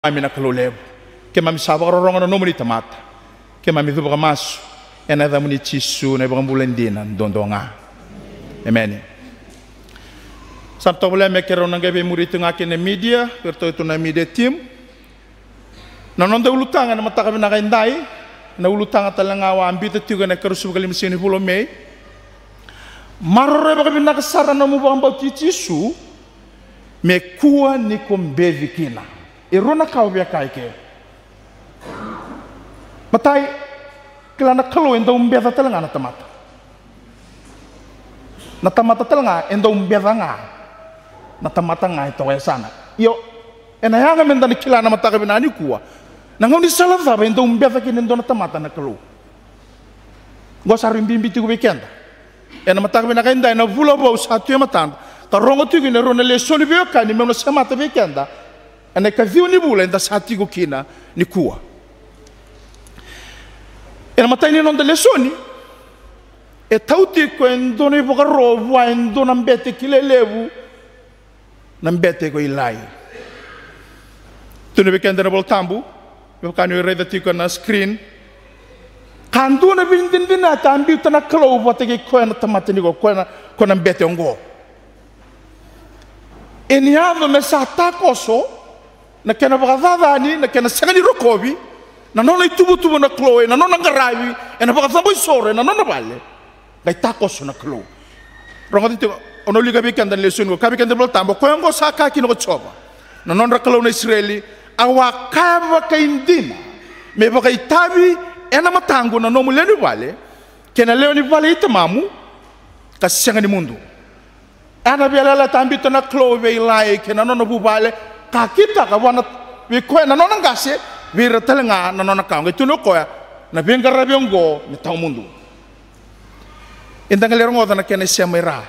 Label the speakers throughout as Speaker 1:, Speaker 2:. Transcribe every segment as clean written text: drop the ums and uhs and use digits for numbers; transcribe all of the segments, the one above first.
Speaker 1: Mami na kalolevo. Ke mami sawa ronga na nomoni tamata. Ke mami tu masu. Ena da muni chisu na bangambulendina dondonga. Amen. Santo boleh mekero nanggabe murid ngake na media, perto itu na media team. Nanonda ulutanga na matakabe na kaindai, na ulutanga talanga wa ambita tiga na karusu kali mesini pulo Mei. Marore bakabe na kasara na mubamba chisu. Mekua ni kombevi kina. Irona kau bia kaike. Matai kelana kalau enda umbeda telanga na tamata. Na tamata telanga enda umbeda nga. Na tamata nga ito kaya sana. Yo enayanga menda ni kelana mataka binani kuwa. Nangau ni salah ba enda umbeda kina enda na tamata na kalau. Gua sarim bimbiti ku weekend. Ena mataka binaka enda na vula bau satu ya matanda. Tarongo tigo ni rona lesoni bioka ni meno semata weekenda. Ena kaviu ni bula enda satu ku kina ni kuwa. Ena matai ni nonda lesoni. E tauti ko endo ni boka rovu endo nambete kilelevu nambete ko ilai. Tuni weekend na boltambu. Boka ni reda tiko na screen. Kandu na bindin binata ambi tana klo bote ke ko na tamate ni ko na mbete ongo. Eniava mesata koso na kena bakadani na kena sagani rokobi. Na nona itubu na Chloe, na nona ngarawi, na baka sore, na nona vale. Gai takos na Chloe. Ronga dito, ono liga bikan dan lesun ko, kabikan dan tambo, ko yang ko saka kino ko choba. Na nona Chloe na Israeli, awa kaba kaindina. Me baka itabi, ena matango na nomu leni vale, kena leo ni vale itamamu, kasiyanga ni mundu. Ana biala tambito na Chloe veilai, kena nona bubale, kakita ka wana, biko na nona ngase, vira telenga na nona kau itu no koya na benga rabiongo ni tau mundu indang lero ngoda na kene semera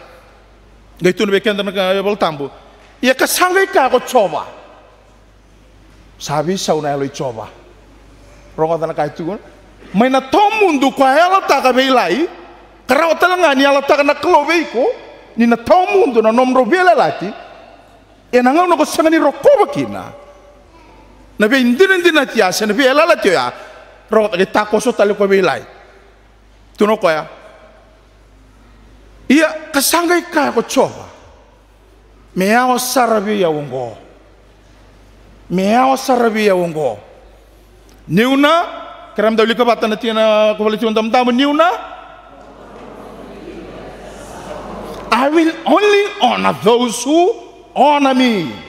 Speaker 1: gaitu no bekenda na boltambu ia kasangai ka ko coba sabi sauna elo coba rongoda na kaitu mai na tau mundu ko ela ta ka beilai kara telenga ni ala ta na kloveiko ni na tau mundu na nomro vela lati ena ngau no ko sangani rokoba kina. Nabi indin tiasa, nabi elala tiya, rawat lagi takoso tali ko bilay. Tuno ko ya. Iya kasangay ka ko choba. Meawa sarabi ya wongo. Meawa sarabi ya wongo. Niuna, keram dawli ka batan natin na kuwalit yung damdamo niuna. I will only honor those who honor me.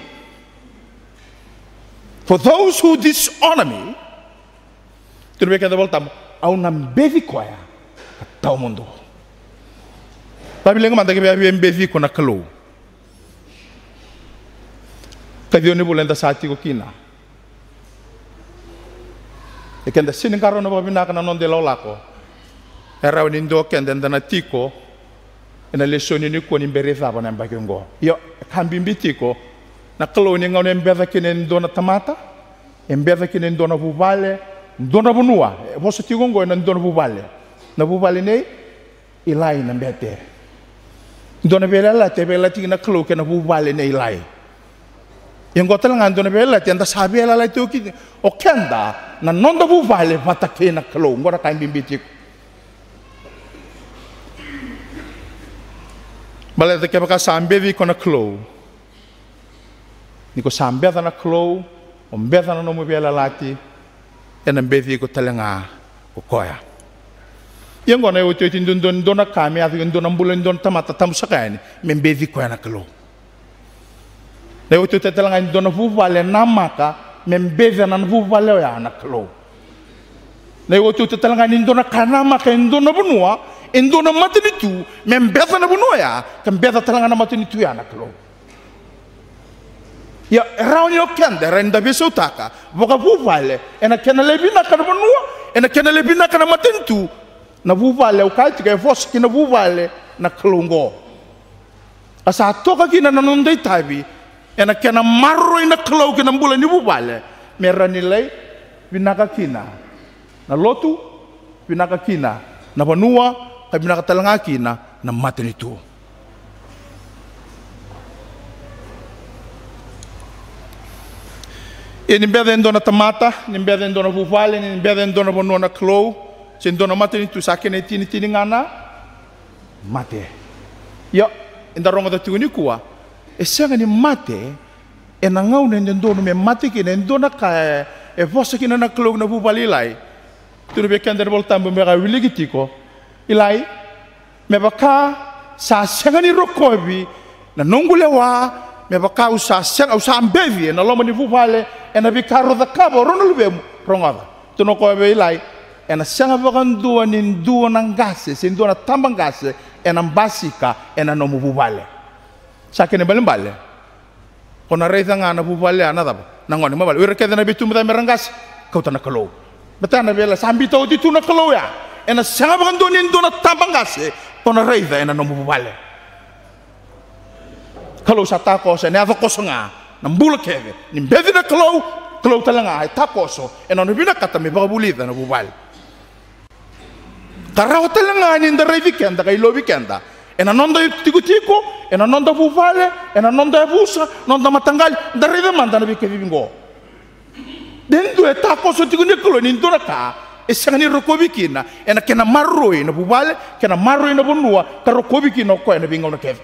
Speaker 1: For those who dishonor me, tuno bekenda voltam, au nambevi koya, tau mundo. Tapi lenga manda ke biya mbevi ko na kalo. Kadio ni bulenda sati ko kina. Ekenda sinin karo na babina kana non de lolako. Era un indo kenda na tiko, ena lesoni ni ko ni bereza bana mbagengo. Yo kambimbitiko. Na kalo ni ngau embeza kinen dona tamata, embeza kinen dona bubale, dona bunua. Vosso tigongo na dona bubale. Na bubale nei ilai na bete. Dona bela la te bela tina kalo ke na bubale nei ilai. Yang gotel ngan dona bela te anda sabe la tu ki o kenda na nonda bubale vata ke na kalo ngora kain bimbiti. Bale te ke baka sambe vi kona kalo. Niko sambeta na klo, ombeta na nomu biela lati, ena mbeti ko talenga ko koya. Yang gona yo tete ndon dona kami ati ndon ambulan don tamata tam sakani, membeti ko na klo. Na yo tete talenga ndon fu vale namaka, membeti na fu vale ya na klo. Na yo tete talenga ndon kanama ka ndon bunua, ndon matinitu, membeti na bunua ya, kambeta talenga na matinitu ya na klo. Ya raun yo kenda renda biso taka boka buvale ena kena lebina kana bonua ena kena lebina kana matentu na buvale o kai tika vos kina buvale na klongo asa toka kina na nondai tabi ena kena marro ina klo kina mbula ni buvale merani lei binaka kina na lotu binaka kina na banua ka binaka talanga kina na matenitu. E nimbeda ndona tamata, nimbeda ndona vuvale, nimbeda ndona bonona clou, se ndona mate ni tu sakene tini ngana mate. Ya, inda ronga da tuni kuwa. E sanga ni mate, e na ngau ne ndona me mate ki ne ndona ka e vosa ki na clou na vuvale lai. Tu be kender voltambo me ga wiligitiko. Ilai me baka sa sanga ni rokobi na nongule wa me baka usa sanga usa ambevi na loma ni vuvale e na bikaro da kabo rono lube rongada. Tu no ko be ilai e na sanga vakandua ni ndua na ngase, se ndua na tambangase e na mbasika e na nomu vuvale. Sakene balembale. Kona reitha ngana vuvale anadaba. Nangoni mabale. Ure keda na bitu mta merangase kau tana kalou. Betana bela sambi tau di tuna kalou ya. E na sanga vakandua ni ndua na tambangase kona reitha e na nomu vuvale. Kalau sa takoso ne ava kosonga na mbula keve ni mbedi na kalau talanga ai takoso e na bina kata me bagulida na vuvale. Tarawa talanga ni nda weekend kai lo weekend e na nonda tiko e na nonda vuvale e na nonda vusa nonda matangal da reve manda na bike vingo. Dentro e takoso tiko ni kolo ni ndona ka e sanga ni rokobikina e na kena marroi na vuvale kena marroi na bonua ka rokobikina ko e na bingo na keve.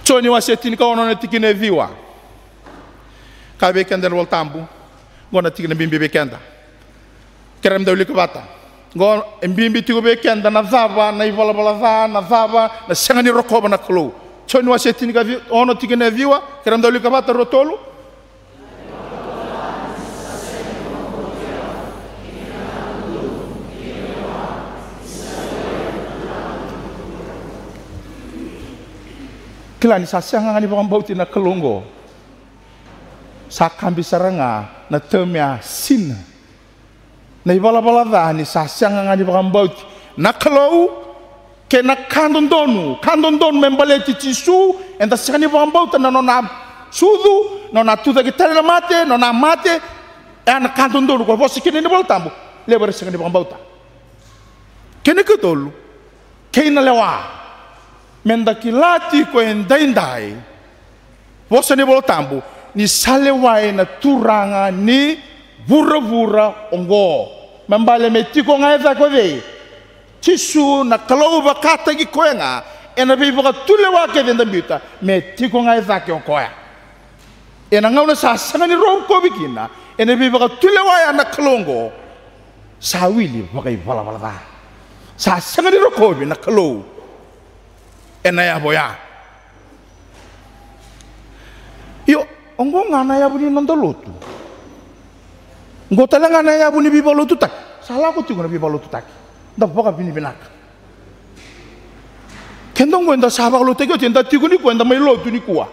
Speaker 1: Choni wa setini ka ono tikine viwa. Ka bekenda wal tambu. Ngona tikine bimbi bekenda. Kerem dawli kabata. Ngo mbimbi tigo bekenda na zaba na ivala bala na zaba na sangani rokoba na klo. Choni wa setini ka ono tikine viwa. Kerem dawli kabata rotolu. Kila ni sasanga ngani bakang bauti na kelongo. Sakam bisaranga na temia sin. Na ibala-bala dah ni sasanga ngani bakang bauti na kelau ke na kandon donu membale cisu enta sakani bakang bauti na nona sudu nona tuda kita na mate na kandon donu ko bosi kini ni bol tambu lebar sakani bakang bauta. Kene ketolu kena lewa. Mendakilati ko endai vosa ni bolotambu ni salewai na turanga ni vura ongo membale metiko ngaeza ko ve tisu na kalau bakata gi koenga ena be baka tulewa ke denda bita metiko ngaeza ke okoya ena ngauna sa sanga ni rom ko bikina ena be baka tulewa ya na kalongo sawili baka bala sa sanga ni rokobi na kalou ena ya boya. Yo, ongo ngana ya buni nonda lotu. Ngo tala ngana ya buni biba lotu tak. Salah ko tigo na biba lotu tak. Da boka bini binak. Kendong enda sabak lotu ko tenda tigo ni ko enda mai lotu ni kuwa.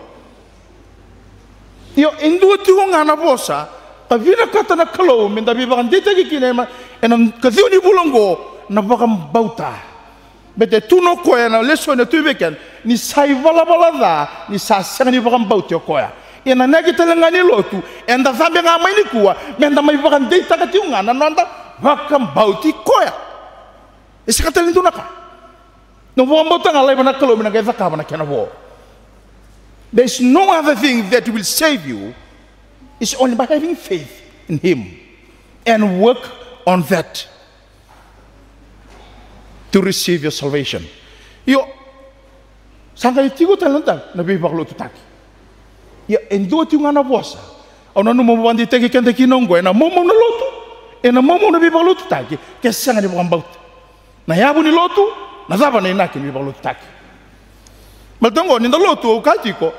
Speaker 1: Yo, endo tigo ngana bosa. Ta vina kata na kalau menda biba kan dita ki kinema enam kaziu ni bulongo na boka bauta. Bete tuno koya na leso na tubeken ni sai bala da ni sa sanga ni bakam bauti koya ena nagi telengani lotu enda zambe nga mai ni kuwa menda mai bakam deita ka tiunga na nanda bakam bauti koya isaka telentu naka no bo mbota ngalai bana kalo mina ga zaka bana kana bo. There's no other thing that will save you. It's only by having faith in him and work on that to receive your salvation. Yo, sangka itigo talentang nabi baklo tutaki. Ya endo tiunga na bosa. Ona no mo bandi teki kende kinongo ena momo na lotu. Ena momo nabi baklo tutaki. Kesanga ni bakam baut. Na yabu ni lotu, na zaba na inaki nabi baklo tutaki. Maltongo ni lotu o kaltiko,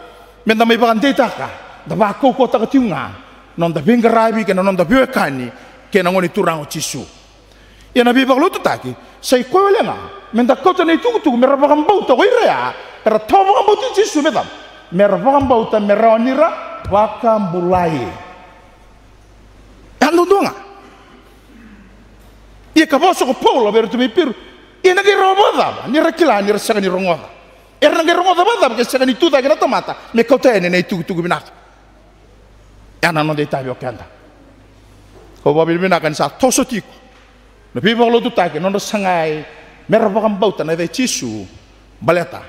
Speaker 1: menda mai bakam deitaka. Da bako ko taka tiunga. Non da bingarabi ke non da biwekani ke na ngoni turango chisu. Ya nabi baklo tutaki. Sai ko lenga menda kota nei tugu mera bakam bauta ko ira era taw bakam bauta ci sumedam mera bakam bauta mera onira bakam bulai ando donga ia ka boso ko polo bertu mi pir ina ge roboda ni rakila ni rasaka ni rongoda era ge rongoda bada ke saka ni tuda ke tomata me kota nei tugu binak ana non dei tabio kanda ko babil binakan sa tosotiko. Nabi baklo tu tak, nono sangai merah bakam bauta na cisu baleta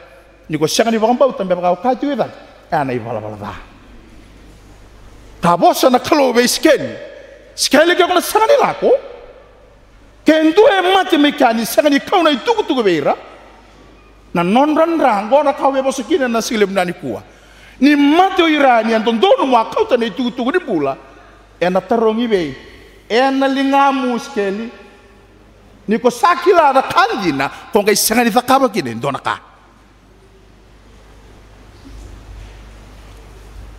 Speaker 1: ni ko sanga ni bakang bau tambe bakau kaju ida ana I bala bala da ta bosa na kalo be skeli ke kona sanga ni lako kendu mati mekani sanga ni kau na tuku beira na non rango na kau be bosa kina na silem nani kuwa ni mati o irani anton donu ma kau ta na tuku di pula ena tarongi be ena lingamu skeli ni ko sakila da kandina kong kai sanga ni takaba kine dona ka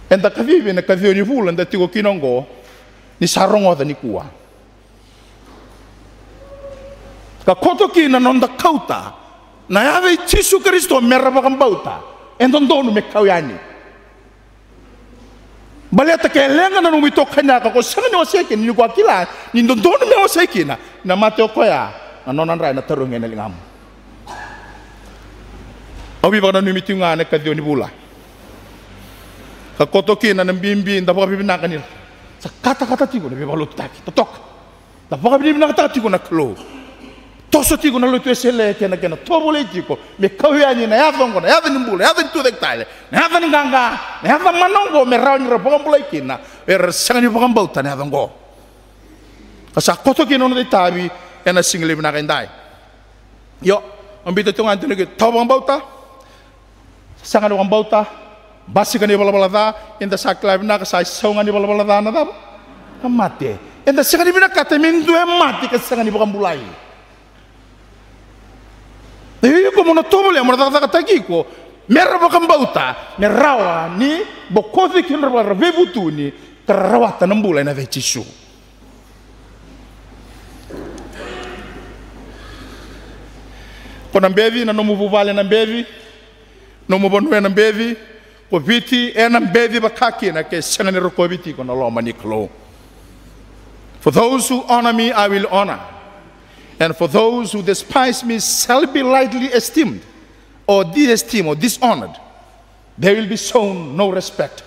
Speaker 1: enda kavive na kavio ni vula nda tiko kinongo ni sarongo da ni kuwa ka koto kina nonda kauta na yave Yesu Kristo meraba kambauta endon donu me kauyani baleta ke lenga na numito kanya ka ko sanga ni oseke ni ko akila ni ndon donu me oseke na mateo koya na nonan rai na tarunge na lingam obi ba na numitunga na kavio ni vula ka koto kina na bimbi nda pa bibina kanil sa kata-kata tigo na bibalut taki totok da pa bibina kata tigo na klo toso tigo na lutu esele kena tobole tigo me kawiani na yavongo na yavani mbula yavani tu dektale na yavani ganga na yavani manongo me rauni rabongo mbula kina sangani bokam bauta na yavongo sa koto kina no tabi ena single bina kendai yo ambito tungan tu ngi tobong bauta sangani bokam bauta basi kan bala bala da inda sakla bina ka sai saungan bala bala da na da mate inda sakani bina kata mindu mati ka sangani bokam bulai Iyo ko mona tobole mona da tagi ko merra bokam bauta merawa ni bokozi kin ra vebutuni karawata nambula na vechisu kona mbevi na nomu vuvale na mbevi nomu bonwe na mbevi ko viti ena mbevi bakaki na ke sangani roko viti ko na loma niklo for those who honor me I will honor and for those who despise me shall be lightly esteemed or de-esteemed or dishonored. There will be shown no respect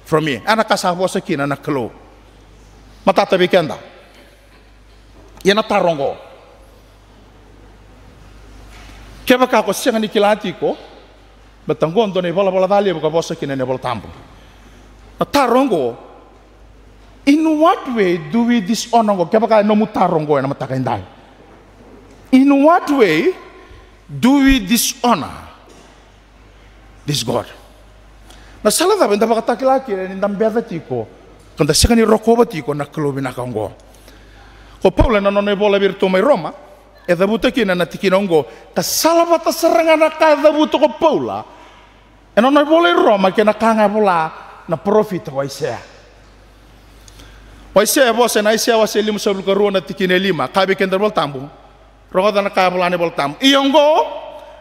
Speaker 1: from me. Anak kasabo sa kina na klo. Matatabi kenda. Yan tarongo. Kaya baka ko siya nga nikilati ko, batanggon doon ay bala dali baka bosa kina na tambo. Tarongo. In what way do we dishonor ko? Kaya baka no mutarongo na matakainday. In what way do we dishonor this God? Na salah da benda baka takilaki ni ndambeda tiko kanda sekani rokoba tiko na klubi na kango. Ko Paula na nonne bola virtu mai Roma e da buta kina na tikinongo ta salava ta seranga na ka da buta ko Paula e nonne bola Roma kina kanga bola na profit wa Isaiah. Wa Isaiah bosa na Isaiah wa selim sabul ko ruona tikine lima kabe kender bol tambu. Ronga na kabulane bol tam iyongo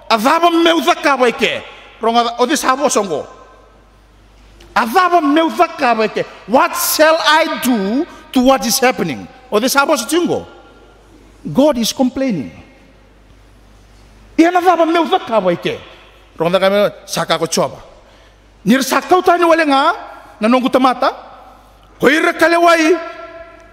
Speaker 1: azaba meuza kabeke ronga odis habo songo azaba meuza kabeke what shall I do to what is happening odis habo singo God is complaining iana azaba meuza kabeke ronga kame saka ko choba nir sakau tani wale nga nanongu tamata koira kalewai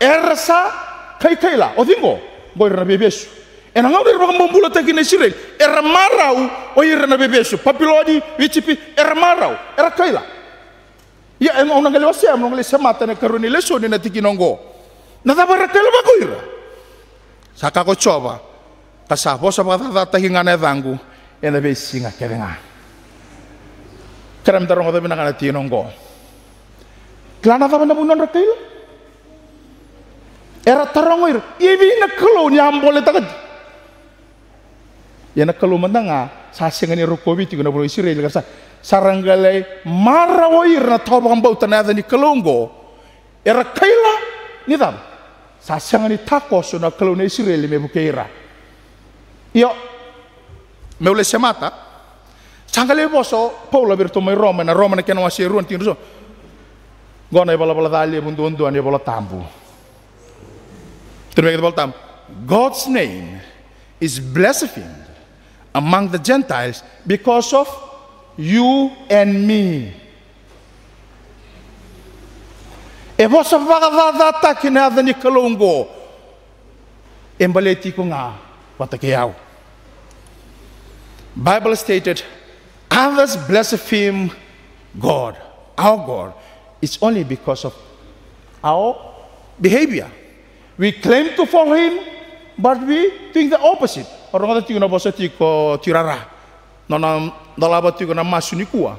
Speaker 1: ersa kaila odingo goira bebesu ena ngau dari bakam bombula tagi na Israel era marau o ira na bebesu papilodi wichipi era marau era kaila ya ena ona ngale wasia ona ngale semata na karuni leso ni na tikinongo na tabara kaila ba koira saka ko choba kasapo sa baka tagi ngana dangu ena besinga kerenga karam darong oda binakana tinongo klana taba na bunon ra kaila era tarongoir ibi na klo ni ambole tagad yana kalau mandanga sasengani rokobi tigo na bolo Israel kasa sarangale marawoir na tawang bauta na ni kalongo era kaila ni dam sasengani takos na kalau na Israel me bukeira yo meule semata sangale boso Paula berto mai Roma na kena wasi ruan tinso gona bala dali bundu ani bala tambu terus bala tam God's name is blasphemed among the Gentiles because of you and me. E vosa vagavata kinada ni kalongo. Embaleti ko nga watakiyaw. Bible stated, others blaspheme God, our God, it's only because of our behavior. We claim to follow Him, but we think the opposite. Orang kata tiga na bosa tiko tirara, nona dalaba tiga na masuni kuah.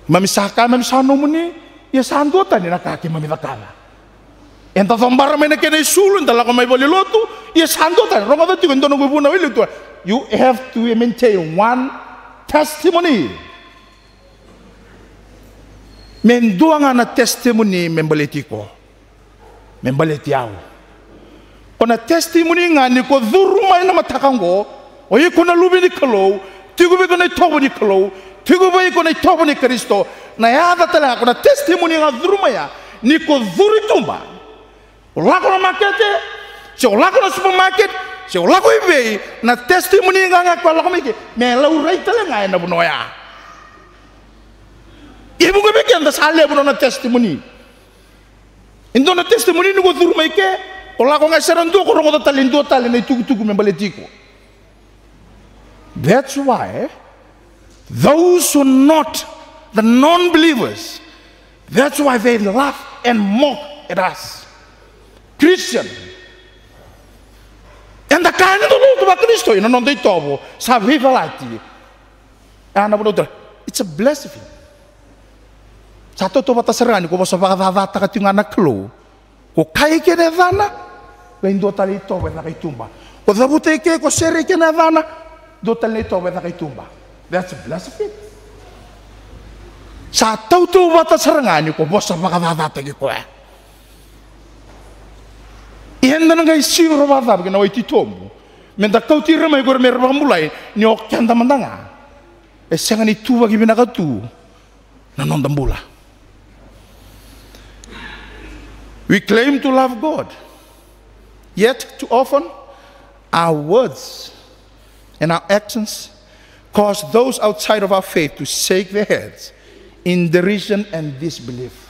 Speaker 1: Mamisaka mamisano muni, ya santo tani na kaki mamitakala. Entah tombara mana kena isul, entah lakukan mai boleh lotu, ya santo tani. Orang kata tiga ntono gubuna wilu tu. You have to maintain one testimony. Menduang na testimony membaleti ko, membaleti ako. Kona testimony nga ni ko durumay na matakango, o iko na lubi ni kalo, tigo ba ko na itobo ni kalo, tigo ba ko na itobo ni Kristo, na yada talaga kona testimony nga durumaya, ni ko duritumba. Wala ko na markete, si wala ko na supermarket, si wala ko eBay, na testimony nga ko wala ko may lauray talaga na bunoya. Ibu ko bigyan da sale buno na testimony. Indo na testimony ni ko durumay ke, wala ko nga sarando ko rongo talindo tali na itugu-tugu membaletiko. That's why those who not the non-believers, that's why they laugh and mock at us. Christian. And the kind of the Lord of Cristo, you know, non dei tobo, sabe falati. It's a blasphemy. Sa totoo batasarani ko sa pakatata ka tinga na klo. Ko kai ke na dana, lain do tali to na kay tumba. Ko dabute ke ko sere ke na dana, do tali to na kay tumba. That's a blasphemy. Sa totoo batasarani ko sa pakatata ke ko. Iyan na ngay siro bata ke na iti tombo. Menda kau tira mai gor mer mulai ni ok kanda mandanga. Senga ni tuwa ki binakatu na nondambula. We claim to love God, yet too often our words and our actions cause those outside of our faith to shake their heads in derision and disbelief.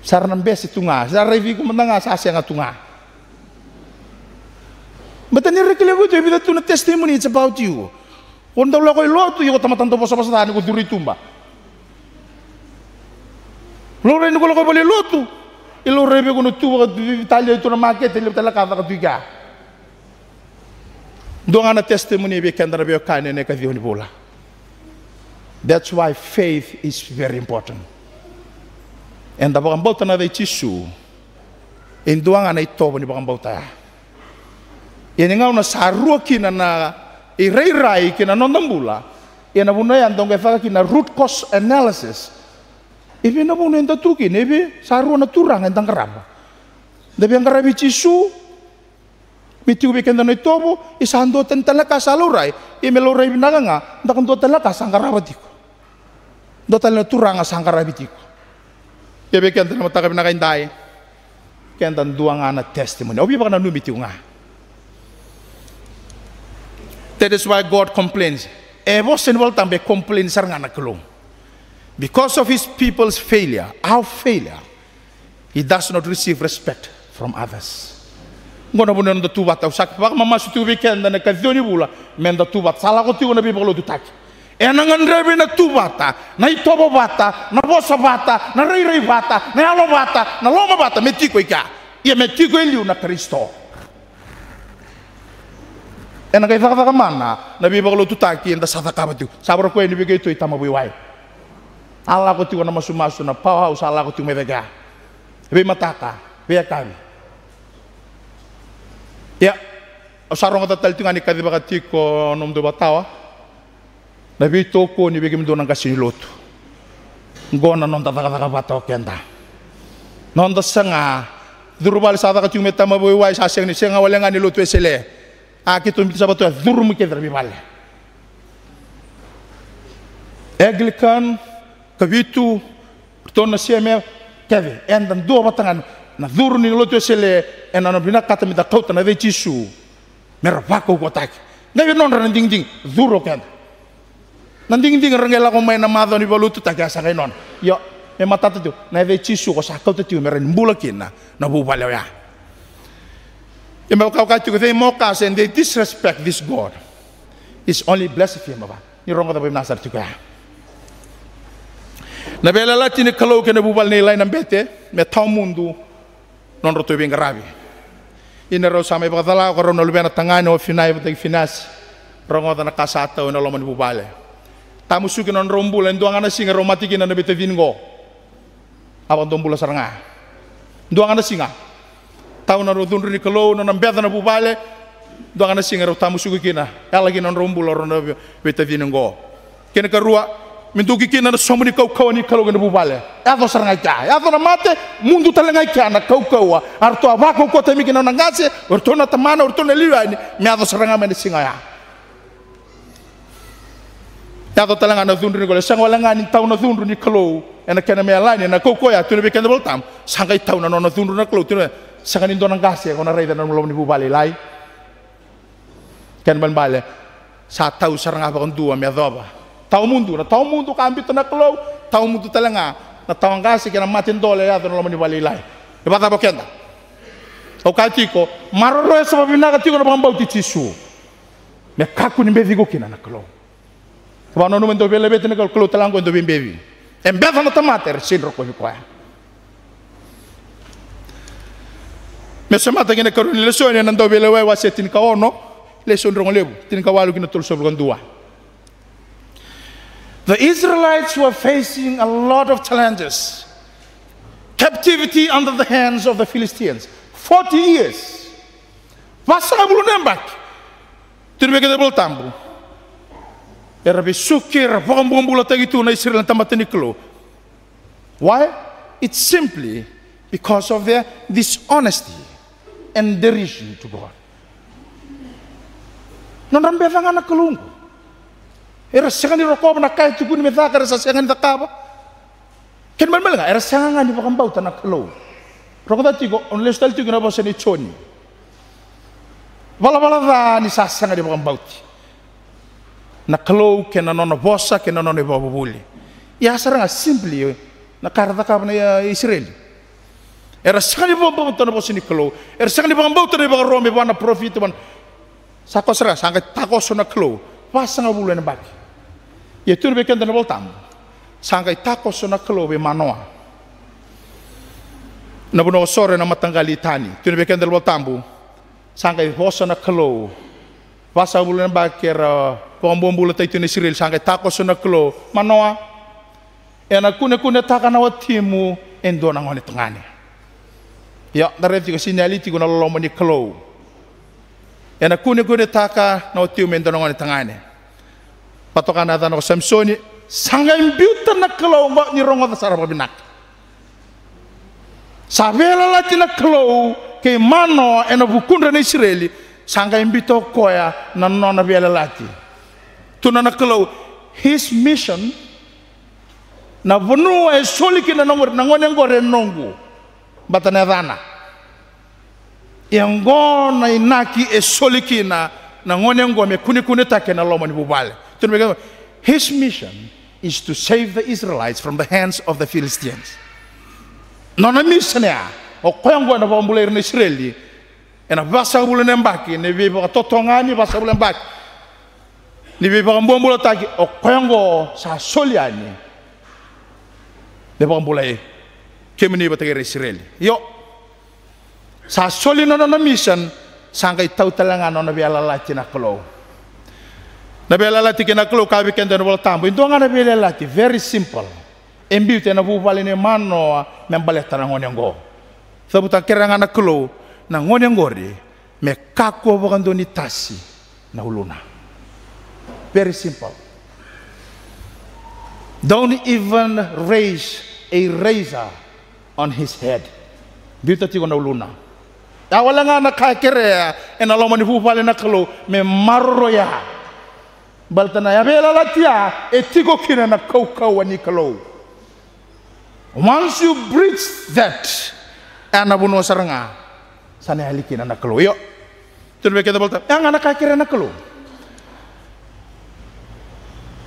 Speaker 1: Sarang besi tunga, sarang review ko mandanga sa asya nga tunga. But then you recall it, if you testimony, it's about you. Kung daw ko iloto, yung tamatanto po sa pasadahan ko duritumba. Lore ni ko lang boleh lotu, ilo rebe ko nutu Italia itu na market, ilo talaga ka tuiga. Doon na testimony be kanda be kane ne ka ni bola. That's why faith is very important. And the bakang bauta na day chisu, induang na ito ni bakang bauta. Yan nga na sarua kina na iray-ray kina nondambula, yan na bunayan dong kaya kina root cause analysis. Ibi na muna yung tatukin, ibi sarua na turang ang tangkaraba. Dabi ang karabi chisu, mitiubi kanda na itobo, isando tan talaga sa luray, imeluray binaga nga, nakando talaga sa karabati ko. Do talaga turang sa karabati ko. Ibi kanda na matakab na kainday, kanda duwa nga na testimony. Obi ba ka na numitiw nga? That is why God complains. Evo sinwal tambe complain sar nga nakulong. Because of his people's failure, our failure, he does not receive respect from others. Ngona buno ndo tubat au sak pak mama su tubi ken na kazioni bula men da tubat sala ko tiwo na bi bolo tutak. Enangan rebe na tubata, na itobo bata, na bosa bata, na rei bata, na alo bata, na loma bata metiko ika. Ia metiko eliu na Kristo. Enanga ifaka mana na bi bolo tutaki enda sa kabatu. Sabro ko ni bigay to itama buiwai. Allah ko tiwa na masu-masu na powerhouse Allah ko tiwa mevega. Be mataka, be kami. Ya, sarong tatal tinga ni kadiba katiko nom do batawa. Na bito ko ni bigim do nang kasiniloto. Ngona non tataka bataw kenda. Non da sanga durubal sa ta katiwa metama buiwai sa seng ni senga wala nga ni loto esele. Akito mi sa bato durum kedra bi bale. Anglican kavitu tona siame keve endan do batangan na duru ni loto sele enana bina kata mi da kauta na vechisu mervako gotak na non ran ding ding duro kan nan ding ding rangela ko may na mado ni balutu ta sa kay non yo e matata tu na vechisu ko sa kauta ti meran bulakin na bubala ya e mo ka tu they mock us and they disrespect this God. is only blasphemy ba ni rongo da nasar juga na bela lati ni kalau ke na bubal ni lain ambete me tau mundu non roto bem gravi ina ro sama ba dala ko ron lubena tangano finai ba finas rongo da na kasata na lo man bubale tamu suki non rombula nduanga na singa romatiki na bete vingo abang dombula saranga nduanga na singa tau na rodun ni kalau na mbeta na bubale nduanga na singa ro tamu suki kina lagi non rombula ron bete vingo kena karua mintuki kina na somuni kau ni kalau na bubale ato saranga ka ato na mate mundu talenga ka na kau arto abako ko temi kina na ngase orto na tamana orto na liwani me ato saranga me singa ya ato talanga na zundu ni gole sanga walanga ni tau na zundu ni kalau ena kena me alani na kau ya tu be kena boltam sanga tau na na zundu na kalau tu sanga ni dona ngase ko na raida na lo ni bubale lai ken ban bale sa tau saranga ba dua me adoba tau mundu kambito na kalau tau mundu talanga na tau ngase kena matin dole ya no lo ni bale lai e bata bokenda o katiko maroro esa ba binaga tiko na bambau tisu me kaku ni bevigo kina na kalau Kau nonu mendo bela bete nekal kalau telang kau endo bimbevi, embeta na tamater sinro kau bikuah. Mesema tagi nekal ni leson yang nando bela wai wasetin kau no leson rong lebu, tin kau walu kina tul sobron dua. The Israelites were facing a lot of challenges, captivity under the hands of the Philistines, 40 years. Pasal bulu nembak, tu mereka double tambu. Era besukir bombula tagitu na Israel tamatani klo. Why? It's simply because of their dishonesty and derision to God. Non rambe fanga na kalungu. Era sangani rokob na kai tu kun methaka sa sangani takaba. Ken man malanga era sangani pakambau ta na klo. Rokoda tigo on lestal tigo na bosa ni choni. Bala da ni sa sangani pakambau ti. Na kalau kena nona bosa kena nona babuli ya saranga simply na karata ka na Israel era sakali bomba to na bosi ni kalau era sakali bomba to na ba rome ba na profit ban sakosra sanga takoso na kalau pasanga bulan bak ya tur be kenda na voltam sanga takoso na kalau be manoa na buno sore na matanggali tani tur be kenda voltambu sanga bosa na kalau pasanga bulan bak era Pembombulo taito ni Israel sangkai takos na klo manoa ena kune taka na watimu endo na ngone tengane ya dareti ko sinaliti ko na lolomo ni klo ena kune taka na watimu endo na ngone tengane patokan na ko Samsoni sangkai imbiuta na klo ngok ni rongo tasara pabinak sabela lati na klo ke mano ena bukundra na Israeli sangkai imbito koya na nona bela lati tunana kalau his mission na venu e soliki na nongor na ngone ngore nongu batana rana yang gona inaki e soliki na ngone ngome kuni take na lomo ni bubale tunbe his mission is to save the Israelites from the hands of the Philistines nona mission ya o koyango na bombule ni Israeli ena basa bulu nembaki ne be totongani basa bulu nembaki ni be bambombola taki o koyango sa soliani de bambola e kemini batagere Israel yo sa soli no mission sanga tau talanga no be ala lati na klo na be ala lati na klo ka be kende no tambo indonga na be ala lati very simple embite na bu vale ne mano membale tarango ngo sabuta keranga na klo na ngone ngori me kako bogando ni tasi na uluna. Very simple. Don't even raise a razor on his head. Bita tigo na uluna. Awala nga nakakere en aloma ni fufale na kalo me marro ya. Balta na yabela latia e tigo kina na kau ni kalo. Once you breach that, anabuno saranga sana halikina na kalo. Yo. Tunbe kita balta. Yang nakakere na kalo.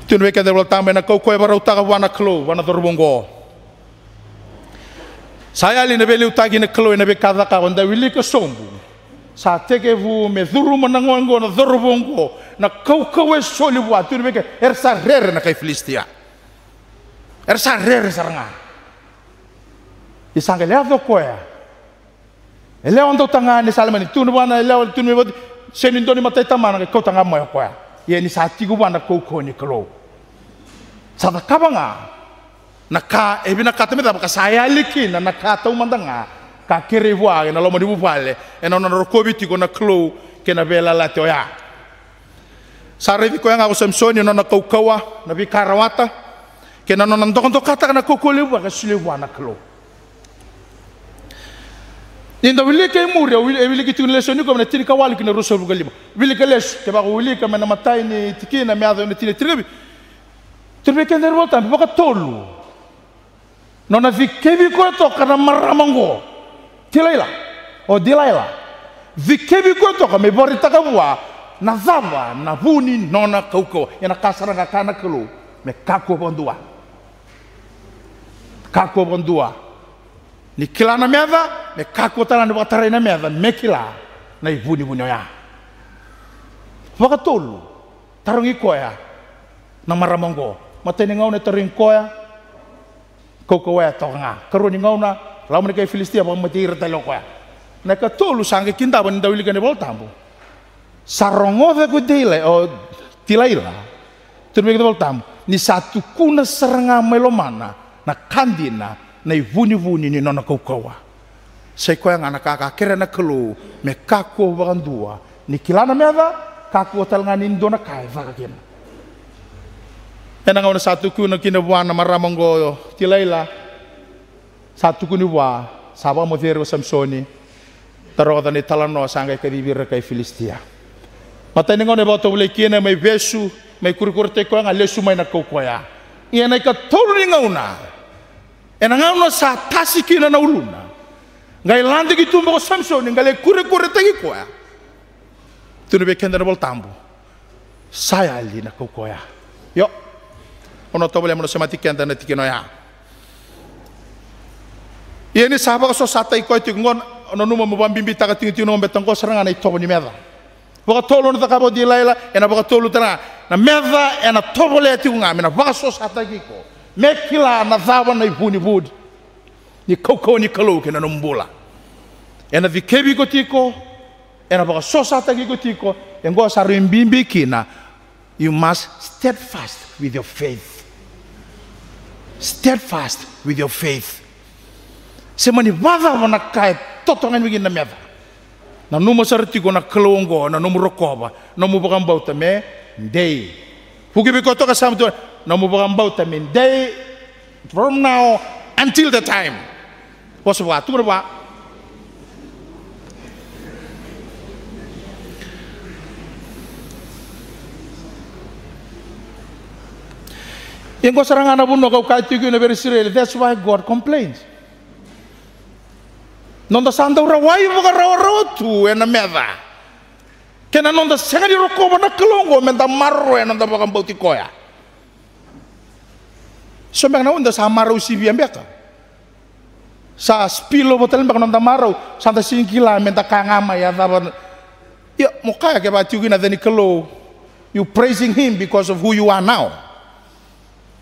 Speaker 1: Tunwe ka dawal tambe na kau barau taka wana klo wana torbongo saya li na beli utagi na klo na be kada ka wanda wili ka sombu sa teke vu me dhuru manangongo na dhurubongo na kau soli wa tu beke sa rere na kai Filistia sa rere saranga isanga le ado koya ele ondo tanga ni salmani tu no bana ele tu me senindoni matai tamana ko tanga mo koya ye ni sa tigu bana ko ni klo sa kabanga na ka ebina katame da ka saya likina na ka tau mandanga ka kere voa na loma di bupale e non rokobi ti na klo ke na bela la toya sare vi ko nga ko Samsoni no na kaukawa na vi karawata ke na non ndoko kata na kokole wa ka sile wa na klo inda wili ke muri wili ki tun lesoni ko na tini ka wali na ruso bugalima wili ke les ke ba wili ka na matai ni tikina me ado ni tini tribi tribi ke nder volta ba ka tolu non na vi ke vi ko to kana maramango Tilaila o dilaila vikebi ko to me borita ka wa na zava na vuni nona kauko ina kasara na kana kelo me kako bondua ni kila na meda me kako tala ni watara na meda me kila na ivuni ya wakatulu tarungi koya na maramongo mateni ngau ne taring koya koko wa tonga karuni ngau na lamun kay Filistia ba matira talo ko na ka tolu sange kinda ban dawili kan voltambo sarongo ve gudile o tilaila turbe ke voltambo ni satu kuna seranga melomana na kandina na ivuni ni nona kaukawa sai ko nga na ka kere na kelo me kako bandua ni kilana meva kako talngani ndona kai vaga kena enanga satu kuna kinabuana maramongo tilaila satu kuni wa saba mo vero Samsoni taro ni talano sangay kadibir kay Filistia matay ningon ne boto wala kina may besu may kurkurte ko nga lesu may nakukuya iyan ay katolo ni ngauna enangauna sa tasikina na uluna ngay landi gitumbo ko Samsoni ngale kurkurte ko ya tunube kenda na voltambo saya ali nakukuya yo ono to wala mo sa matikenda na tikino ya ini sahabat so satai ko ti ngon ono numa mo bambimbi taga tingi no betang ko seranga na tobo ni meda baka tolo no takabo di laila ena baka tolo tana na meda ena tobo le ti nga mena baka so satai ko mekila na zawa na ibuni bud ni koko ni kalo ke na nombula ena vikebi ko tiko ena baka so satai ko tiko engo sa rimbimbi kina you must steadfast with your faith semani bava wana kai totongan begin na meva na numo sarti ko na klongo na numo rokoba na mo bakang bauta me day hugi ko to kasam to na mo bakang bauta me day from now until the time was what tu ba yang ko saranga na bunno ko kai tigu na very serious. That's why God complains. Nonda sanda urawai buka rawa tu ena meda. Kena nonda sengadi roko na kelongo menta marro ena nonda bakam bauti koya. So mek na unda sa marro si biambeka. Sa spilo botel mek nonda marro santa singkila menta kangama ya daban. Ya mukaya ke bati ugina deni kelo. You praising him because of who you are now.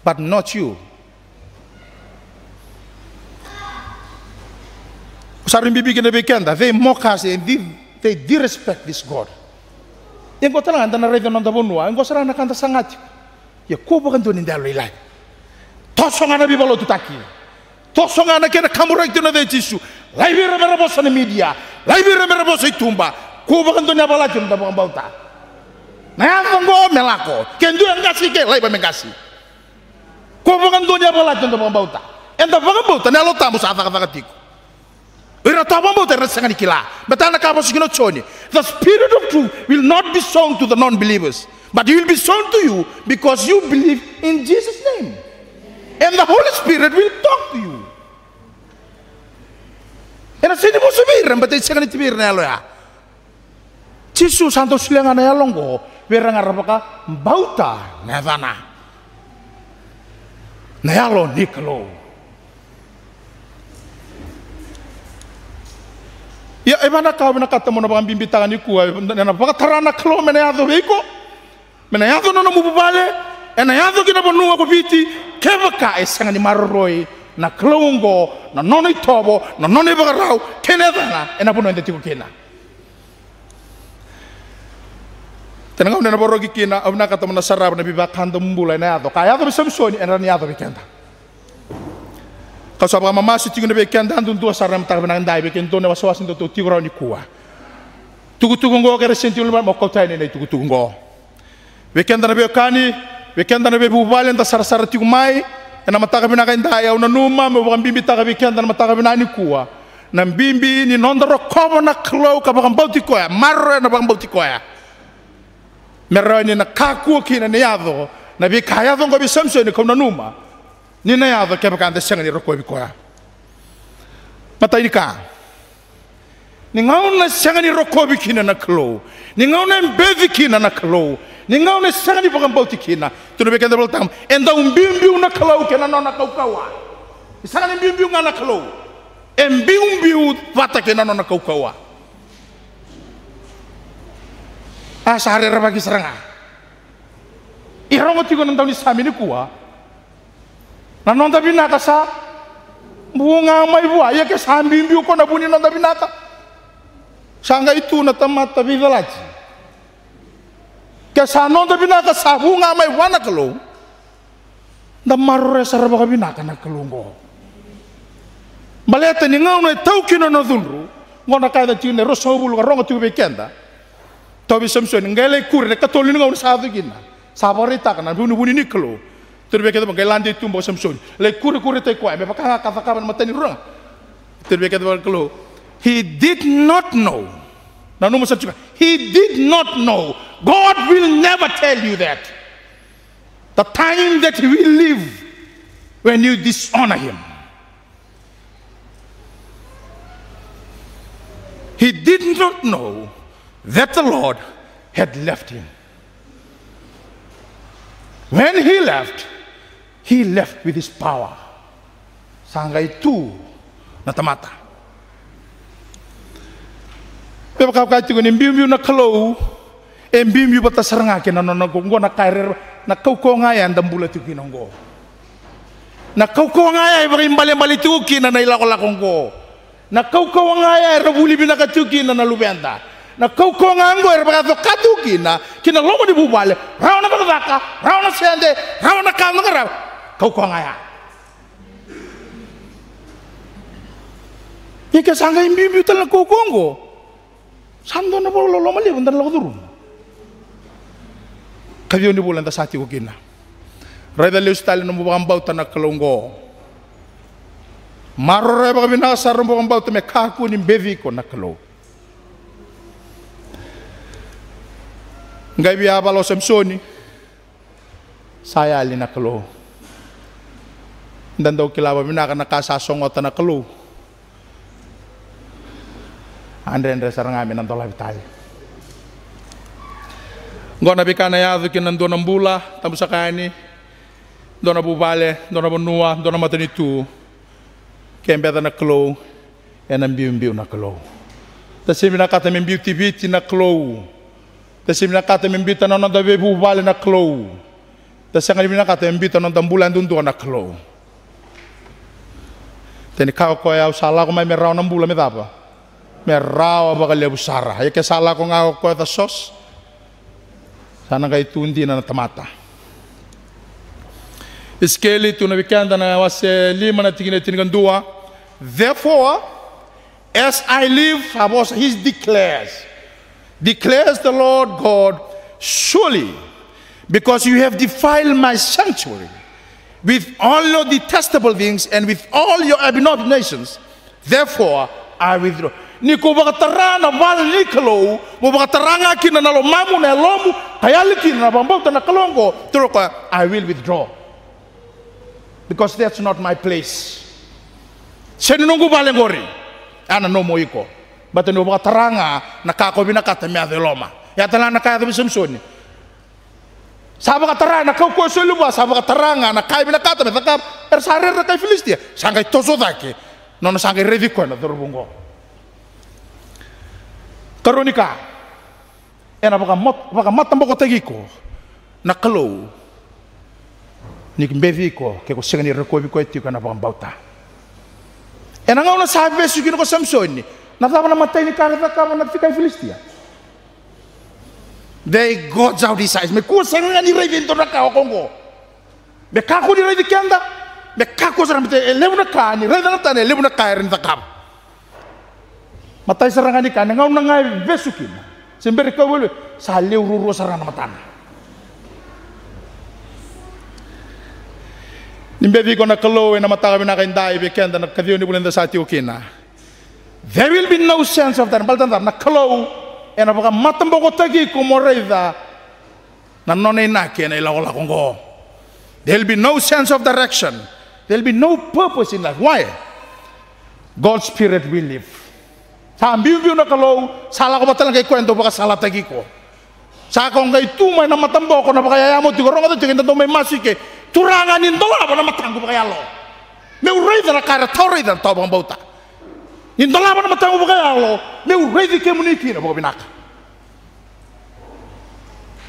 Speaker 1: But not you. Sarin bibi kena bekenda, they mock us and they disrespect this God. Yang kau telah anda narede nonda bonua, yang kau serang nak anda sangat. Ya kau bukan tu ninda lelai. Tosong anda bibalo tu taki. Tosong anda kena kamu rai tu nade jisu. Lai bira mera bosa ni media, lai bira mera bosa itumba. Kau bukan tu nyapa lagi nonda bukan bauta. Nah anggo melako, kendu yang kasih ke lai bamengkasi. Kau bukan tu nyapa lagi nonda bukan bauta. Enda bukan bauta, nelo tamu saat kata-katiku. The spirit of truth will not be sown to the non-believers, but it will be sown to you because you believe in Jesus' name. And the Holy Spirit will talk to you. And I said, but they say, Jesus Santo Silangana Yalongo, Verangarabaka, Bauta, Nevana, Nayalo Nicolo. Ya emana kau na kata mo na bang bimbitagan ni kuwa na baka tarana klo menayado beko menayado na mububale enayado kina bonua ko biti kebaka esanga ni marroi na klongo na noni tobo na noni bagarau kenedana ena bono ende tiko kena tenanga na borogi kina abna kata mo na sarab na bibakan dumbula enayado kaya do Samsoni enaniado bikenda kau sabra mama si tigo na bekenda andun tua saram tar benang dai beken to na waswas ndo to tigo ni kuwa tugu ngo kere senti ulma mo kau tane nei tugu ngo bekenda na bekani bekenda na bebu valen ta sar sar tigo mai na mataka benang dai au na numa mo bimbi ta bekenda na mataka benang ni kuwa na bimbi ni nondro komo na klo ka bakam bauti koya marre na bakam bauti koya merro ni na kaku kina ne yado na be kaya do ngo be Samson ko na numa ni na yado ke bakanda sanga ni roko bikoya matai ni ka ni ngau na sanga ni roko bikina na klo ni ngau na mbezi kina na klo ni ngau na sanga ni bakam bauti kina tu no bekenda boltam enda umbimbi na klo ke na nona kaukawa sanga ni mbimbi na klo embiumbiu vata ke na nona kaukawa asare rabagi seranga irongo tigo nang ni sami ni kuwa na nonda binata sa bunga mai buaya ke sambimbi ko na buni nonda binata sanga itu na tamata bivalaji ke sa nonda binata sa bunga mai wana kelo da marre saraba binata na kelungo maleta ni ngau na tau kino na dunru ngona kada tine rosobul ga rongo tu bekenda to bi Samson ngele kurne katolini ngau sa dugina saborita kana buni ni kelo terbe kita bangkai lantai tumbo Samson le kure te kuai me pakaka kafakaban matani rung terbe kita bangkalo he did not know nanu musa juga he did not know God will never tell you that the time that he will live when you dishonor him he did not know that the Lord had left him when he left with his power. Sangga itu na tamata. Pero kau itu ni biu na kalau, biu bata seranga ke na gongo na karir na kau ngayan dambula tu kinonggo. Na kau ngaya berimbali tu kina na ilako lakongo. Na kau ngaya rabuli binaka tu kina na lubenda. Na kau nganggo bagato katu kina lomo di bubale. Rauna bagaka, rauna sende, rauna kanu ngarap. Kau ngaya. Ika sangga imbi tal kau kongo. Sando na bolo lo mali bentar lo durun. Kabiyo ni bulan ta sati ko kina. Rada leus tali no bambau bauta na kalongo. Maro re ba bina sar mo bambau me kaku ni bevi ko na kalo. Ngai biya balo Samsoni. Saya ali na kalo. Dan daw kilaba minaka nakasasongot na kalo. Andre sarang amin ang tolak tayo. Ngona bikana yado kinando ng bula tamu sa kani. Dona bubale, dona bonua, dona matanitu. Kembeda na kalo, en ang biu na kalo. Tasi minakata min beauty na kalo. Tasi minakata min bita na dabe bubale na kalo. Tasi ang minakata min bita na dambulan dundu na kalo. Tani kau ya salah ko may merau ng bula metapa. Merau ba kalya busara. Ay ke salah ko nga ko ta sos. Sana kay tundi na tamata. Iskeli tu na bikanda na wase lima na tingin dua. Therefore, as I live, he declares the Lord God, surely, because you have defiled my sanctuary with all your detestable things and with all your abominations, therefore I withdraw. Ni ko bakatara na wal niklo, mo bakataranga kina na lomamu na lomu, kayali kina na bambauta na kalongo, turoka I will withdraw. Because that's not my place. Senungu balengori, ana no mo iko. Bato no bakataranga nakako binakata mi adeloma. Ya tala nakaya bi Samsoni. Sabe katara na kau ko soluba, sabe kataranga na kai binakata me takap ersarer na kai Filistia. Sangai toso dake. Nono sangai revi ko na dorbungo. karonika ena baka matamboko tagiko na kalau ni kimbevi ko ke ko segani rekobi ko eti kana baka bauta ena ngau na sabe sugino ko Samson na tava na matay ni kara ka na fikai Filistia they gods out his eyes me ko segani ni revento na ka kongo be ka ko ni revi kenda be ka ko sara mate lewu na ka ni revi na tane lewu na ka rin takam matay sarangani ka ngau na ngai besukin sembere ka wulu sa lewu ro sarana matana nimbevi ko na kalo na mataka na kaindai be kenda na kadio ni bulenda sa tiokina there will be no sense of that baltanda na kalo ena baka matambo ko tagi ko moreida na none na ke na ila la kongo there will be no sense of direction there will be no purpose in life why God's spirit will live sa ambiu na kalo sala ko batalang kay kwento baka sala tagi ko sa kong kay tumay na matambo ko na baka yayamo tigoro nga to tigin to may masike turangan indola ba na matanggo ba kaya lo me ureda na kara taureda to bang bauta indola ba na matanggo ba kaya lo me ureda ke muniki na ba binaka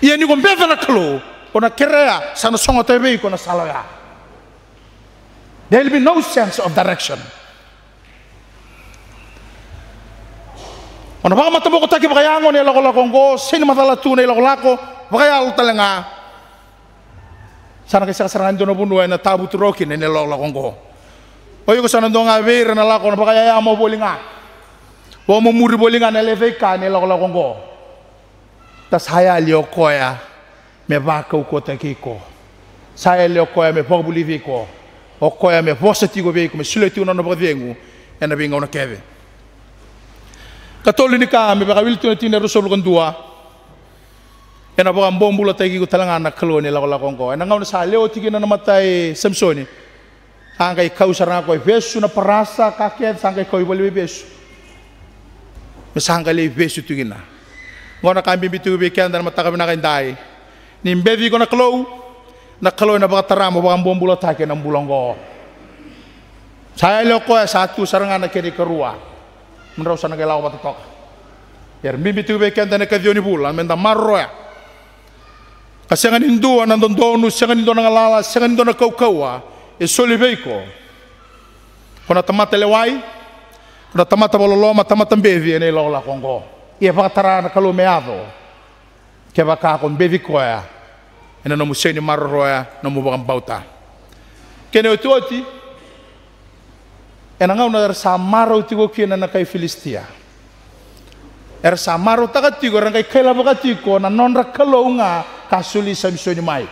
Speaker 1: iya ni gombeza na kalo ona kerea sana songo tebe ko na salaya there will be no sense of direction ona ba matambo ko taki ba kaya ngone la ko kongo sini matala tu na la ko ba kaya lo talenga sana kay sarangan do na bunwa na tabu turokin ne lo kongo oyo ko sana do nga ver na la ko na kaya mo bolinga wo mo muri bolinga na leve ka ne lo kongo tas haya lio koya me ba ko takiko saya lio koya me pobuli viko o koya me positivo viko me suleti no ba vengu ena binga ona keve katolinika me ba wiltu tine rusol kon dua ena baka mbombulo tagi ko talanga na kalone la kongo ena ngau sa leo tigi na namatay Samsoni sangkay kausara ko besu na parasa kaket sangkay ko iboli besu sangkay le besu tigi na ngona kambi bitu be kanda na mataka na kaindai ni mbevi ko na kalo na baka taramo baka mbombulo take na mbulongo saya leo ko satu saranga na keri kerua menraw sa nagalaw batatok yer bibitu be kanda na kadioni bulan menda marroya kasi ang indo nandon dono siya indo nang alala siya indo na kaukawa e soliveko kuna tamata lewai kuna tamata bololoma tamata bevi ene lola kongo ia pakatara na kalumeado ke baka kon bevi koya ene no museni marroya no mubang bauta kene otuoti ena ngau na sa maro tigo kina na kay Filistia sa maro takatigo rang kay kaila bakatiko na nonra kalonga kasuli Samson mai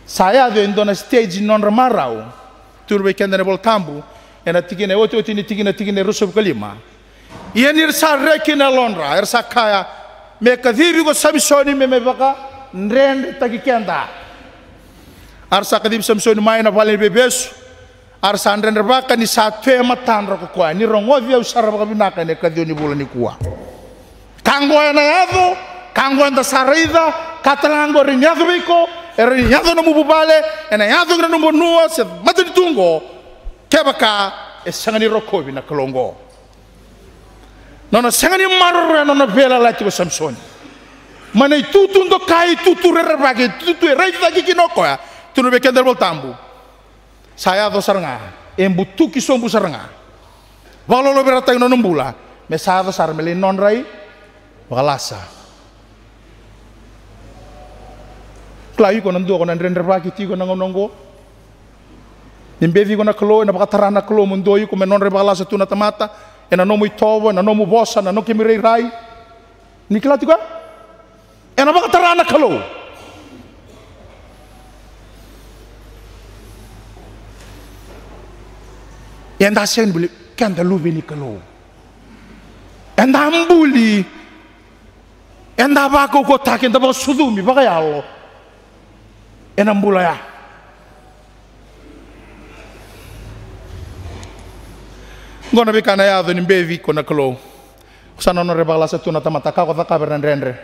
Speaker 1: saya do na stage non marau turbe kenda ne voltambu ena tigine oti ni tigine rusub kalima yenir sa rekina lonra sa kaya me kadhibi ko Samson me baka nrend tagikenda arsa kadib Samson mai na vale bebes arsa nrend baka ni sa twe matan ro ko ni rongovia usara baka binaka ne kadioni bulani kuwa kango na yado kango anda sarida katalango rinyado biko rinyado no mubale ena yado no mbonua se matani tungo kebaka esangani rokobi na kolongo nono sangani marro nono vela lati ko Samson mane tutu ndo kai tutu rerbage tutu reida kinoko ya tunu bekender voltambu saya do saranga embutuki sombu saranga valolo berata no mbula me sa do sarmeli non rai walasa klai ko nando ko nandrender baki ti ko nangonongo nimbevi ko na klo na bakatara na klo mundo ko me non re balasa tu na tamata ena no muitovo na no mubosa na no kimirei rai niklati ko ena bakatara na klo enda sen buli kanda luvi ni klo enda ambuli enda bako ko take enda bako sudumi baka yalo ena mbula ya ngona bikana ya do nimbevi ko na klo sana no rebala sa tuna tamata ka ko ta kaber rendre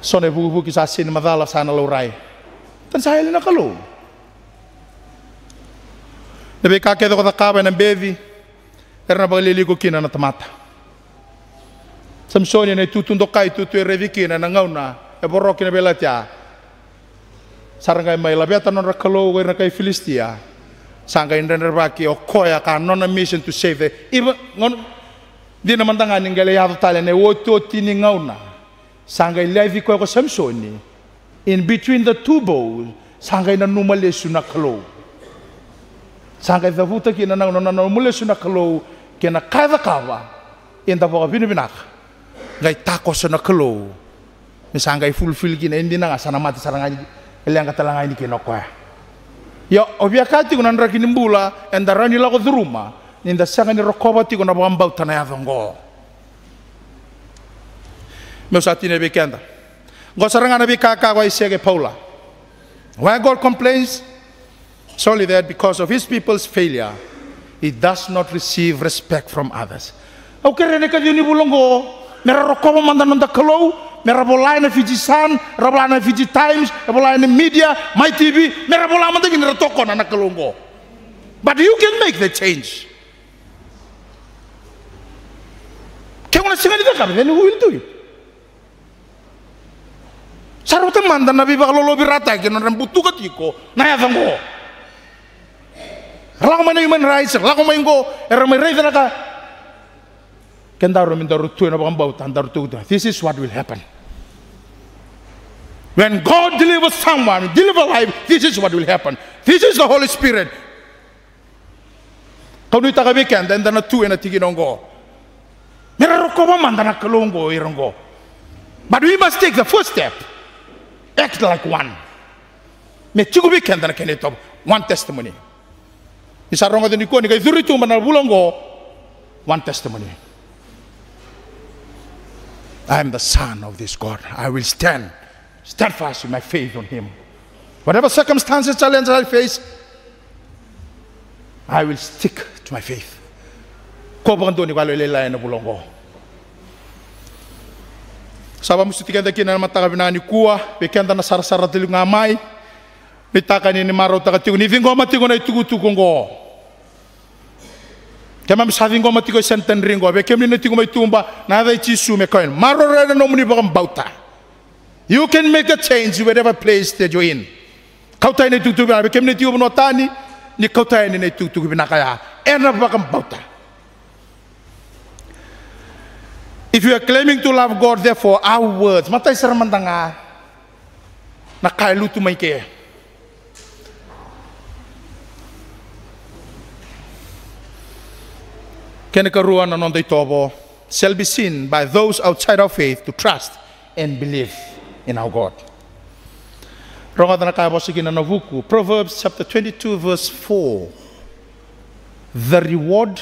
Speaker 1: sone bubu ki sa sin madala sana lorai tan sa na klo debe ka ke do ko ta kaber na bevi erna balili ko kina na tamata Samsoni na itutundo kai tutu revikina na ngauna e borokina belatia saranga mai labiata non rakalo na kai Filistia sanga indra baki o koya ka non a mission to save the even ngon di naman tangan ngale ya tale ne woto tini ngauna sanga levi ko Samsoni in between the two bows sanga na numalesu na kalo sanga da vuta ki na numalesu na kalo ke na kawa kawa in da boka binibinak ngai takos na kalo misanga fulfill ki na indi na sana mati saranga ele ang katalanga ini kinokwa ya obiakati kuna ndra kinimbula endarani la ko druma ninda sanga ni rokobati kuna bambau tanaya vongo mesatine bekenda ngosaranga na bikaka wa isege Paula why God complains solely that because of his people's failure he does not receive respect from others aukerene ka yuni bulongo mera rokoba mandanon da kalo mera bolai na Fiji Sun rabolai na Fiji Times rabolai na media my TV mera bolai mandagin ratoko na nakalongo but you can make the change kaya singa dita kabe then who will do it sarota manda na biba lolo birata ke non rambutu katiko na ya zango rako man human rights rako man go eramay rate na ka kendaro mindaru tu na bambau tandaru tu this is what will happen when God delivers someone deliver life this is what will happen this is the Holy Spirit kau ni taka weekend and then tu na tiginongo mera rokoba manda na kalongo irongo but we must take the first step act like one me chiku weekend na keneto one testimony isarongo de ni ko ni kai zuritu mana bulongo one testimony I am the son of this God. I will stand steadfast with my faith on him. Whatever circumstances, challenges I face, I will stick to my faith. Ko bangandoni walo ilela na bulongo. Saba musitika daki na mataka binani kuwa, bekenda na sarasara tilu ngamai, mitaka ni maro taka tigu ni vingo matigo na itugu ngo. Kaya sabi ngo matiko senten ringo be kemni netigo may tumba na dai chisu me koin maro rena no muni bakam bauta you can make a change whatever place that you're in kautai ne tutu be kemni tigo no tani ni kautai ne tutu binakaya ena bakam bauta if you are claiming to love God therefore our words matay saramandanga nakailutu may ke shall be seen by those outside our faith to trust and believe in our God. Proverbs chapter 22 verse 4. The reward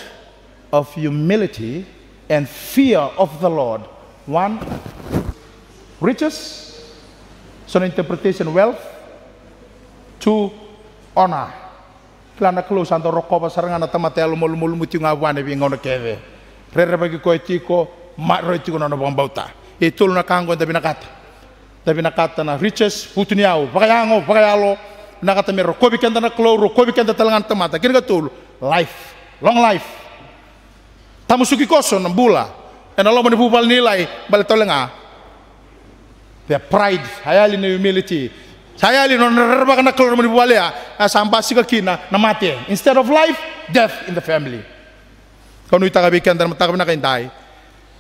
Speaker 1: of humility and fear of the Lord. 1. Riches. So interpretation wealth. 2. Honor. Klana close ando rokoba saranga na tamatelo mul muti ngawane bi ngona keve rere bagi ko etiko maro etiko na bambauta e tulu na kango da binakata na riches putuniao bagayalo nakata mero kobi kenda na kloro kobi kenda talangan tamata kini tulu life long life tamusuki koso na bula en alo mani bubal nilai baletolenga their pride hayali na humility sayali non rerba kana kloro mani bubalea asambasi ka kina na mate instead of life death in the family kanu itaga weekend dan mataka na kaintai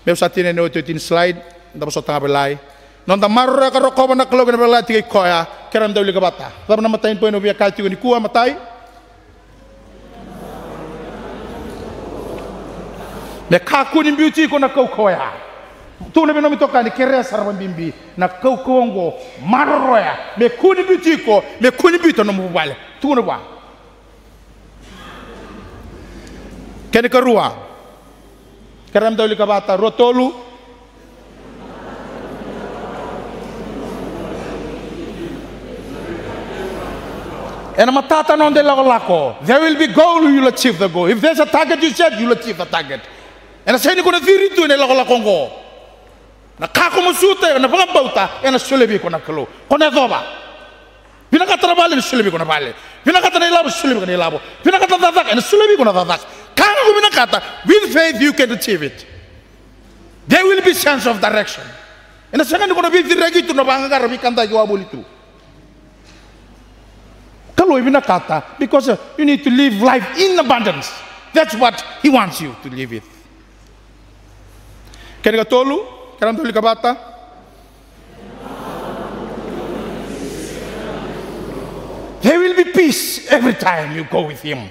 Speaker 1: meu satine no 13 slide ndabo so tanga belai non da marra ka rokoba na kloro na belai tigay koya keram daw liga bata dab na matain po no via kalti ni kuwa matai me kaku ni beauty ko na koya tu na binomi toka ni kere sarwan bimbi na kaukongo marroya me kuni bitiko me kuni bito no mubale tu na ba kene karua karam dawli kabata rotolu and matata non de lako there will be goal you will achieve the goal if there's a target you set you will achieve the target and say ni kuna viritu ne lako ngo na kako musuta na bauta ena sulebi ko na kalo kona doba pinakata na bale sulebi ko na bale pinakata na ilabo sulebi ko na ilabo pinakata dadak ena sulebi ko na dadak kanga ko pinakata with faith you can achieve it There will be sense of direction. And the second going to be direct to Nabanga Vikanda Gabulitu. Kalau ibina kata, because you need to live life in abundance. That's what he wants you to live it. Kaya tolu, kaya tolu kabata. There will be peace every time you go with him.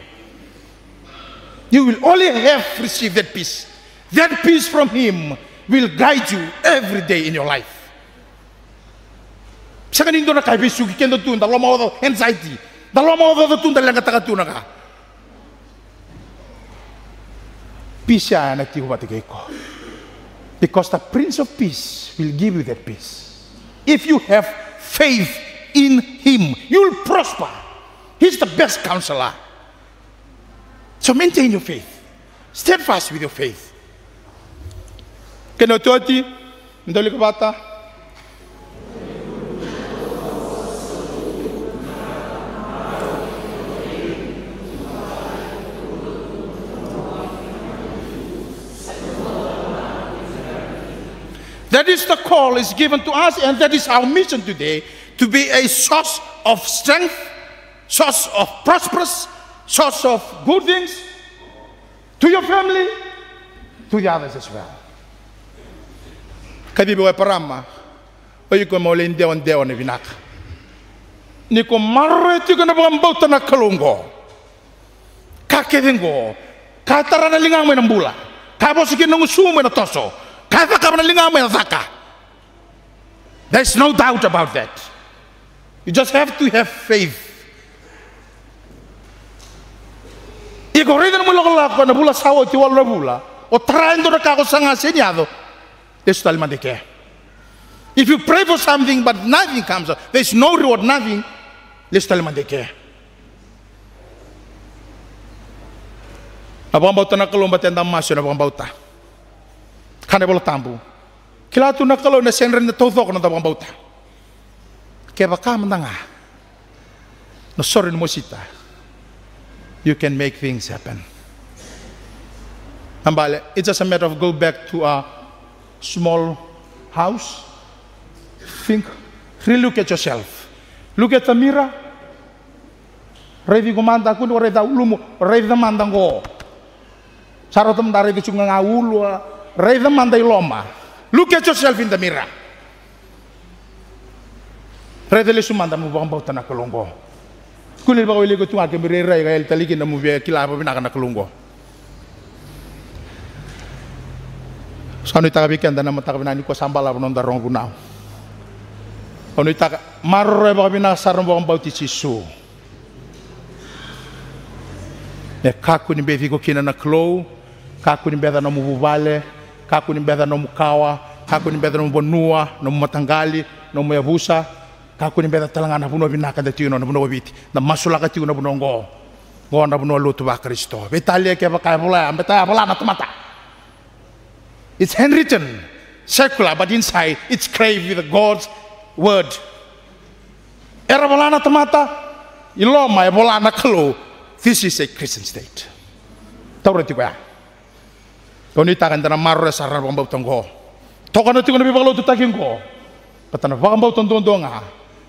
Speaker 1: You will only have received that peace. That peace from him will guide you every day in your life. Sa kanindo na kay bisugi kendo tun da lomo anxiety. Da lomo tun da lang katakatuna ka. Peace ya na tiyo batigay ko. Because the Prince of Peace will give you that peace. If you have faith in him, you'll prosper. He's the best counselor. So maintain your faith. Steadfast with your faith. Keno toti, ndoli kabata. That is the call is given to us, and that is our mission today, to be a source of strength, source of prosperous, source of good things to your family, to the others as well. Kadi biwa parama, oy ko mo len deon ne vinaka. Ni ko marre ti ko na bambauta na kalungo. Kakedengo, katara na lingang mo ng bula. Kabosikin ng usumo na toso. There's no doubt about that. You just have to have faith. Iko rin mo lang na bula sawo ti wala bula o traendo na kako sanga senyado. There's talmadike. If you pray for something but nothing comes up, there's no reward, nothing. There's talmadike. Abang bauta na kalumba tenda masyo na abang bauta. Kane bolo tambu. Kila tu na kalau na senren na tawthok na tabang bauta. Kaya baka mandanga. No sorry mo sita. You can make things happen. Ambale, it's just a matter of go back to a small house. Think, relook at yourself. Look at the mirror. Revi gumanda kuno reda ulumu, reda mandango. Sarotam dari kecungang awulu. Raise the mandai loma. Look at yourself in the mirror. Raise the sumanda mu bang bauta na kalungo. Kunil ba ko ilego tunga ke mire rai gael taliki na mu be kila ba binaka na kalungo. Sanu ita bi kenda na mata binani ko sambala non darong gunao. Onu ita marre ba binaka sarong bang bauti sisu. Ne kaku ni be ko kina na klo, kaku ni beda na mu bubale. Kaku ni beda no mukawa, kaku ni beda no bonua, no matangali, no muyabusa, kaku ni beda talangana buno binaka da tiyo no buno biti, na masulaka tiyo no buno ngo na buno lutu ba Kristo. Betalia ke ba kaya bola, beta bola na tomata. It's handwritten, secular, but inside it's carved with God's word. Era bola na tomata, iloma bola na kalo. This is a Christian state. Taurati ba? Koni takan dana marre sarra bambau tanggo. Tokana tingo nabi bagalo tutakin ko. Patana bambau tondonga.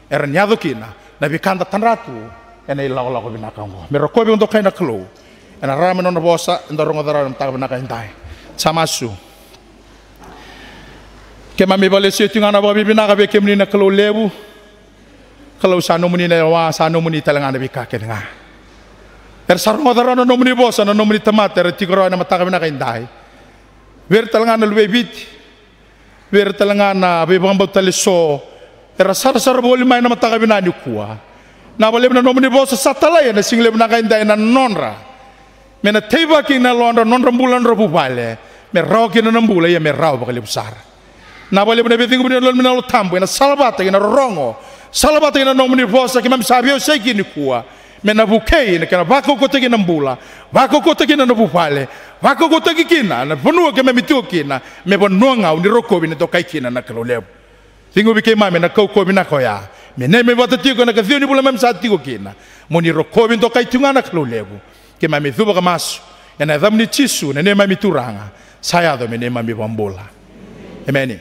Speaker 1: Era nyado kina nabi kanda tanratu ena ilaw ko binakango. Mero ko bi ndo kaina klo. Ena rame no bosa ndoro ngodara mta binaka indai. Samasu. Kema mi bale se tinga na babi binaka be kemni na klo lebu. Klo sano muni na wa sano muni talanga nabi ka kenga. Er sarro ngodara no muni bosa no muni tamate er tigro na mta binaka indai. Ver talanga na luwebit, ver talanga na bibang taliso, era sar boli may na matakabinan kuwa. Na bali na nomini bosa sa talaya na single na kainday na nonra. Me na teba king na nonra bulan rabu bale, me raw king na nambula ya me raw bakalipsar. Na bali na biting na lon tambo na salbata na rongo, salbata na nomini bosa ki mam sabio say kini kuwa. Me na bukay na kana bako ko tegi nambula, bako ko tegi na nabupale, bako ko tegi kina na ponua ke me mitu kina, me bononga uni roko bina to kai kina na kaloleb. Tingo bike mame na kau ko bina koya. Me ne me bata tiko na kathio ni bula mem sa tiko kina. Moni roko bin to kai tunga na kalolebu. Ke mame thuba kamasu, ya na dhamni chisu na ne mami turanga. Saya do me ne mami bambola. Amen.